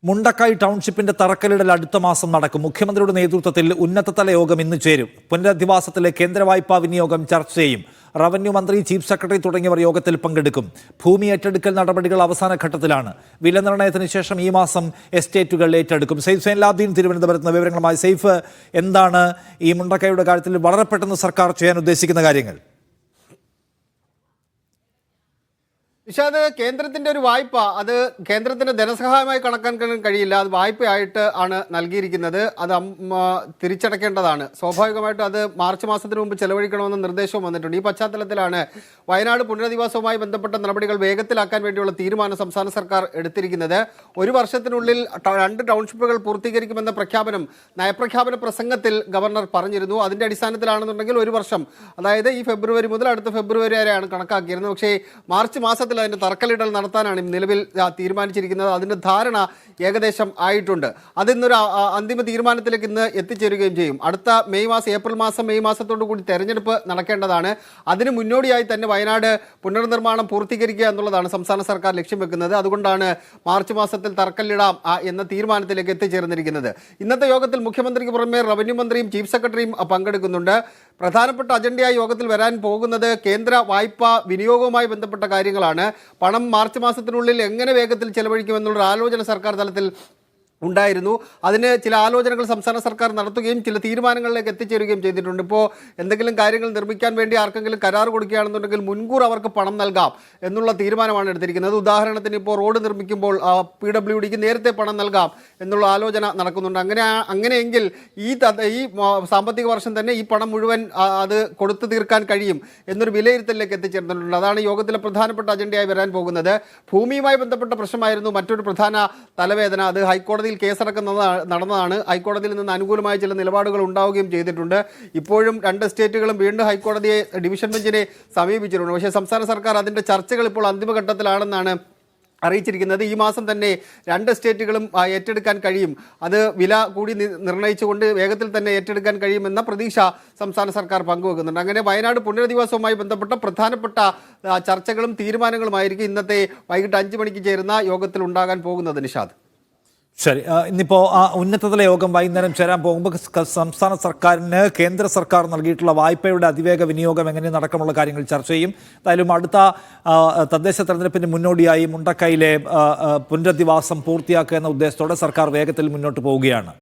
മുണ്ടക്കായ് ടൗൺഷിപ്പിന്റെ തറക്കല്ലിടൽ അടുത്ത മാസം നടക്കും. മുഖ്യമന്ത്രിയുടെ നേതൃത്വത്തിൽ ഉന്നതതല യോഗം ഇന്ന് ചേരും. പുനരധിവാസത്തിലെ കേന്ദ്ര വായ്പാ വിനിയോഗം ചർച്ച ചെയ്യും. റവന്യൂ മന്ത്രി, ചീഫ് സെക്രട്ടറി തുടങ്ങിയവർ യോഗത്തിൽ പങ്കെടുക്കും. ഭൂമി ഏറ്റെടുക്കൽ നടപടികൾ അവസാന ഘട്ടത്തിലാണ്. വില നിർണ്ണയത്തിന് ശേഷം ഈ മാസം എസ്റ്റേറ്റുകൾ ഏറ്റെടുക്കും. സെയ്ഫ് സൈൻലാബ്ദീൻ തിരുവനന്തപുരത്ത് നിന്ന് വിവരങ്ങളുമായി. സെയ്ഫ്, എന്താണ് ഈ മുണ്ടക്കായുടെ കാര്യത്തിൽ വളരെ പെട്ടെന്ന് സർക്കാർ ചെയ്യാൻ ഉദ്ദേശിക്കുന്ന കാര്യങ്ങൾ? നിഷാദ്, കേന്ദ്രത്തിന്റെ ഒരു വായ്പ അത് കേന്ദ്രത്തിന്റെ ധനസഹായമായി കണക്കാക്കാൻ കഴിയില്ല. അത് വായ്പയായിട്ട് ആണ് നൽകിയിരിക്കുന്നത്. അത് തിരിച്ചടയ്ക്കേണ്ടതാണ്. സ്വാഭാവികമായിട്ടും അത് മാർച്ച് മാസത്തിന് മുമ്പ് ചെലവഴിക്കണമെന്ന നിർദ്ദേശവും വന്നിട്ടുണ്ട്. ഈ പശ്ചാത്തലത്തിലാണ് വയനാട് പുനരധിവാസവുമായി ബന്ധപ്പെട്ട നടപടികൾ വേഗത്തിലാക്കാൻ വേണ്ടിയുള്ള തീരുമാനം സംസ്ഥാന സർക്കാർ എടുത്തിരിക്കുന്നത്. ഒരു വർഷത്തിനുള്ളിൽ 2 ടൗൺഷിപ്പുകൾ പൂർത്തീകരിക്കുമെന്ന പ്രഖ്യാപനം നയപ്രഖ്യാപന പ്രസംഗത്തിൽ ഗവർണർ പറഞ്ഞിരുന്നു. അതിന്റെ അടിസ്ഥാനത്തിലാണെന്നുണ്ടെങ്കിൽ ഒരു വർഷം, അതായത് ഈ ഫെബ്രുവരി മുതൽ അടുത്ത ഫെബ്രുവരി വരെയാണ് കണക്കാക്കിയിരുന്നത്. പക്ഷേ മാർച്ച് മാസത്തിൽ അതിന്റെ തറക്കല്ലിടൽ നടത്താനാണ് നിലവിൽ തീരുമാനിച്ചിരിക്കുന്നത്. അതിന്റെ ധാരണ ഏകദേശം ആയിട്ടുണ്ട്. അതിന്നൊരു അന്തിമ തീരുമാനത്തിലേക്ക് ഇന്ന് എത്തിച്ചേരുകയും ചെയ്യും. അടുത്ത ഏപ്രിൽ മാസം മെയ് മാസത്തോടു കൂടി തെരഞ്ഞെടുപ്പ് നടക്കേണ്ടതാണ്. അതിന് മുന്നോടിയായി തന്നെ വയനാട് പുനർനിർമ്മാണം പൂർത്തീകരിക്കുക എന്നുള്ളതാണ് സംസ്ഥാന സർക്കാർ ലക്ഷ്യം വെക്കുന്നത്. അതുകൊണ്ടാണ് മാർച്ച് മാസത്തിൽ തറക്കല്ലിടാം എന്ന തീരുമാനത്തിലേക്ക് എത്തിച്ചേർന്നിരിക്കുന്നത്. ഇന്നത്തെ യോഗത്തിൽ മുഖ്യമന്ത്രിക്ക് പുറമെ റവന്യൂ മന്ത്രിയും ചീഫ് സെക്രട്ടറിയും പങ്കെടുക്കുന്നുണ്ട്. പ്രധാനപ്പെട്ട അജണ്ടയായി യോഗത്തിൽ വരാൻ പോകുന്നത് കേന്ദ്ര വായ്പാ വിനിയോഗവുമായി ബന്ധപ്പെട്ട കാര്യങ്ങളാണ്. പണം മാർച്ച് മാസത്തിനുള്ളിൽ എങ്ങനെ വേഗത്തിൽ ചെലവഴിക്കുമെന്നുള്ള ആലോചന സർക്കാർ തലത്തിൽ ഉണ്ടായിരുന്നു. അതിന് ചില ആലോചനകൾ സംസ്ഥാന സർക്കാർ നടത്തുകയും ചില തീരുമാനങ്ങളിലേക്ക് എത്തിച്ചേരുകയും ചെയ്തിട്ടുണ്ട്. ഇപ്പോൾ എന്തെങ്കിലും കാര്യങ്ങൾ നിർമ്മിക്കാൻ വേണ്ടി ആർക്കെങ്കിലും കരാർ കൊടുക്കുകയാണെന്നുണ്ടെങ്കിൽ മുൻകൂർ അവർക്ക് പണം നൽകാം എന്നുള്ള തീരുമാനമാണ് എടുത്തിരിക്കുന്നത്. ഉദാഹരണത്തിന് ഇപ്പോൾ റോഡ് നിർമ്മിക്കുമ്പോൾ PWDക്ക് നേരത്തെ പണം നൽകാം എന്നുള്ള ആലോചന നടക്കുന്നുണ്ട്. അങ്ങനെയെങ്കിൽ ഈ സാമ്പത്തിക വർഷം തന്നെ ഈ പണം മുഴുവൻ അത് കൊടുത്തു തീർക്കാൻ കഴിയും എന്നൊരു വിലയിരുത്തലിലേക്ക് എത്തിച്ചേർന്നിട്ടുണ്ട്. അതാണ് യോഗത്തിലെ പ്രധാനപ്പെട്ട അജണ്ടയായി വരാൻ പോകുന്നത്. ഭൂമിയുമായി ബന്ധപ്പെട്ട പ്രശ്നമായിരുന്നു മറ്റൊരു പ്രധാന തലവേദന. അത് ഹൈക്കോടതി കേസടക്കം നടന്നതാണ്. ഹൈക്കോടതിയിൽ നിന്ന് അനുകൂലമായ ചില നിലപാടുകൾ ഉണ്ടാവുകയും ചെയ്തിട്ടുണ്ട്. ഇപ്പോഴും 2 സ്റ്റേറ്റുകളും വീണ്ടും ഹൈക്കോടതിയെ ഡിവിഷൻ ബെഞ്ചിനെ സമീപിച്ചിട്ടുണ്ട്. പക്ഷേ സംസ്ഥാന സർക്കാർ അതിൻ്റെ ചർച്ചകൾ ഇപ്പോൾ അന്തിമഘട്ടത്തിലാണെന്നാണ് അറിയിച്ചിരിക്കുന്നത്. ഈ മാസം തന്നെ 2 സ്റ്റേറ്റുകളും ഏറ്റെടുക്കാൻ കഴിയും. അത് വില കൂടി നിർണ്ണയിച്ചുകൊണ്ട് വേഗത്തിൽ തന്നെ ഏറ്റെടുക്കാൻ കഴിയുമെന്ന പ്രതീക്ഷ സംസ്ഥാന സർക്കാർ പങ്കുവെക്കുന്നുണ്ട്. അങ്ങനെ വയനാട് പുനരധിവാസവുമായി ബന്ധപ്പെട്ട പ്രധാനപ്പെട്ട ചർച്ചകളും തീരുമാനങ്ങളുമായിരിക്കും ഇന്നത്തെ വൈകിട്ട് 5 മണിക്ക് ചേരുന്ന യോഗത്തിൽ ഉണ്ടാകാൻ പോകുന്നത്. നിഷാദ്, ശരി, ഇന്നിപ്പോൾ ഉന്നതതല യോഗം വൈകുന്നേരം ചേരാൻ പോകുമ്പോൾ സംസ്ഥാന സർക്കാരിന് കേന്ദ്ര സർക്കാർ നൽകിയിട്ടുള്ള വായ്പയുടെ അതിവേഗ വിനിയോഗം എങ്ങനെ നടക്കമുള്ള കാര്യങ്ങൾ ചർച്ച ചെയ്യും. എന്തായാലും അടുത്ത തദ്ദേശ തെരഞ്ഞെടുപ്പിന് മുന്നോടിയായി മുണ്ടക്കൈയിലെ പുനരധിവാസം പൂർത്തിയാക്കുക എന്ന ഉദ്ദേശത്തോടെ സർക്കാർ വേഗത്തിൽ മുന്നോട്ട് പോവുകയാണ്.